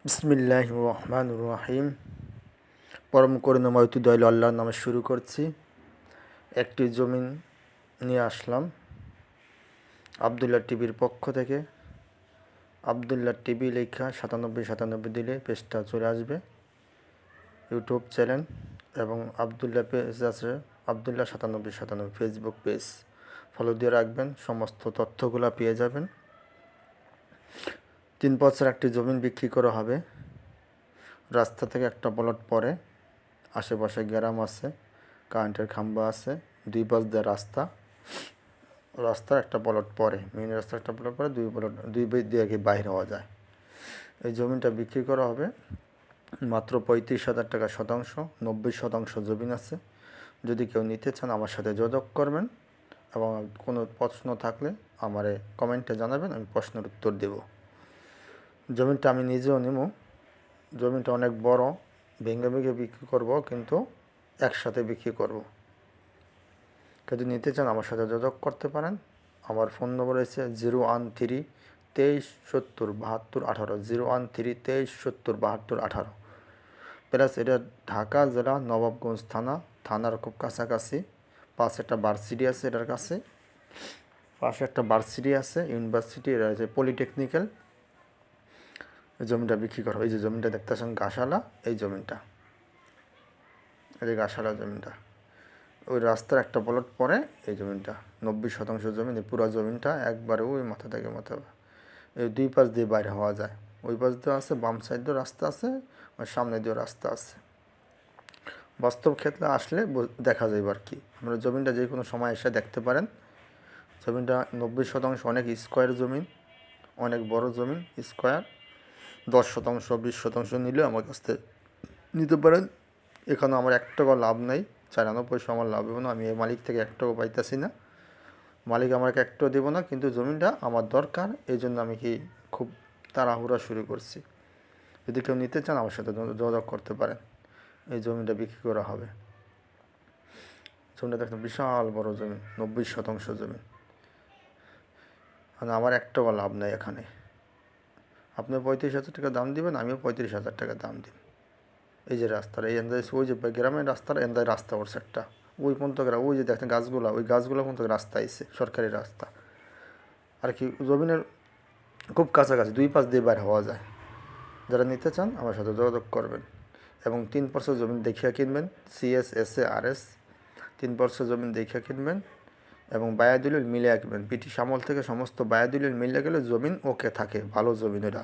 বিসমিল্লাহির রহমানির রহিম। পরম করুণাময় দয়ালু আল্লাহর নামে শুরু করছি। একটি জমিন নিয়ে আসলাম আবদুল্লাহ টিভির পক্ষ থেকে। আবদুল্লাহ টিভি লেখা 9797 দিলে পেজটা চলে আসবে, ইউটিউব চ্যানেল, এবং আবদুল্লাহ পেজ আছে, আবদুল্লাহ 9797 ফেসবুক পেজ। ফলো দিয়ে রাখবেন, সমস্ত তথ্যগুলো পেয়ে যাবেন। 3 বছর একটি জমিন বিক্রি করা হবে। রাস্তা থেকে একটা প্লট পরে, আশেপাশে গ্রাম আছে, কারেন্টের খাম্বা আছে, 2 পাশ দিয়ে রাস্তার একটা প্লট পরে, মেইন রাস্তার একটা প্লট পরে, 2 পাশ দিয়ে বাইরে হওয়া যায়। এই জমিটা বিক্রি করা হবে মাত্র 35,000 টাকা শতাংশ। 90% জমিন আছে। যদি কেউ নিতে চান আমার সাথে যোগাযোগ করবেন, এবং কোনো প্রশ্ন থাকলে আমারে কমেন্টে জানাবেন, আমি প্রশ্নের উত্তর দেব। জমিটা আমি নিজেও নেব। জমিটা অনেক বড়, ভেঙে বিক্রি করব, কিন্তু একসাথে বিক্রি করব। যদি নিতে চান আমার সাথে যোগাযোগ করতে পারেন। আমার ফোন নম্বর হচ্ছে 013-2370-7218, 013-2370-7218। প্লাস এটা ঢাকা জেলা, নবাবগঞ্জ থানার খুব কাছাকাছি। পাশে একটা ভার্সিটি আছে, এটার কাছে পাশে একটা ভার্সিটি আছে, ইউনিভার্সিটি, এটা হচ্ছে পলিটেকনিক্যাল। এই জমিটা বিক্রি করা। এই যে জমিটা দেখতেছেন গাছালা, এই জমিটা, এই যে গাছালা জমিটা, ওই রাস্তার একটা প্লট পরে এই জমিটা। 90% জমিন, পুরো জমিটা একবারে ওই মাথা থেকে মাথা। এই 2 পাশ দিয়ে বাইরে হওয়া যায়। ওই পাশ দিয়ে আছে, বাম সাইড দিয়েও রাস্তা আছে, আর সামনে দিয়েও রাস্তা আছে। বাস্তব ক্ষেত্রে আসলে দেখা যায় আর কি। আমরা জমিটা যে কোনো সময় এসে দেখতে পারেন। জমিটা 90% অনেক স্কোয়ার জমিন, অনেক বড় জমিন, স্কোয়ার। 10%, 20% নিলেও আমার কাছ থেকে নিতে পারেন। এখানে আমার 1 টাকা লাভ নাই, 94 পয়সা আমার লাভ হবে না। আমি এই মালিক থেকে 1 টাকা পাইতেছি না, মালিক আমাকে 1 টাকা দেবো না, কিন্তু জমিটা আমার দরকার। এই জন্য আমি খুব তাড়াহুড়া শুরু করছি। যদি কেউ নিতে চান আমার সাথে যোগাযোগ করতে পারেন। এই জমিটা বিক্রি করা হবে। জমিটা দেখুন, বিশাল বড় জমি, 90% জমি। মানে আমার 1 টাকা লাভ নেই এখানে। আপনি 35,000 টাকা দাম দিবেন, আমিও 35,000 টাকা দাম দিন। এই যে রাস্তাটা, এই এন্দায় ওই যে গ্রামের রাস্তাটা, এন্দায় রাস্তা করছে একটা, ওই পর্যন্ত ওই যে দেখেন গাছগুলা, ওই গাছগুলো পর্যন্ত রাস্তা আইছে, সরকারি রাস্তা আর কি। জমিনের খুব কাছাকাছি, 2 পাশ দিয়ে বাইর হওয়া যায়। যারা নিতে চান আমার সাথে যোগাযোগ করবেন, এবং 3% জমিন দেখিয়া কিনবেন। CSSARS 3% জমিন দেখিয়া কিনবেন, এবং বায়াদুলিল মিলে আঁকবেন। ব্রিটিশ আমল থেকে সমস্ত বায়াদুলিল মিলে গেলে জমিন ওকে থাকে, ভালো জমিন এরা।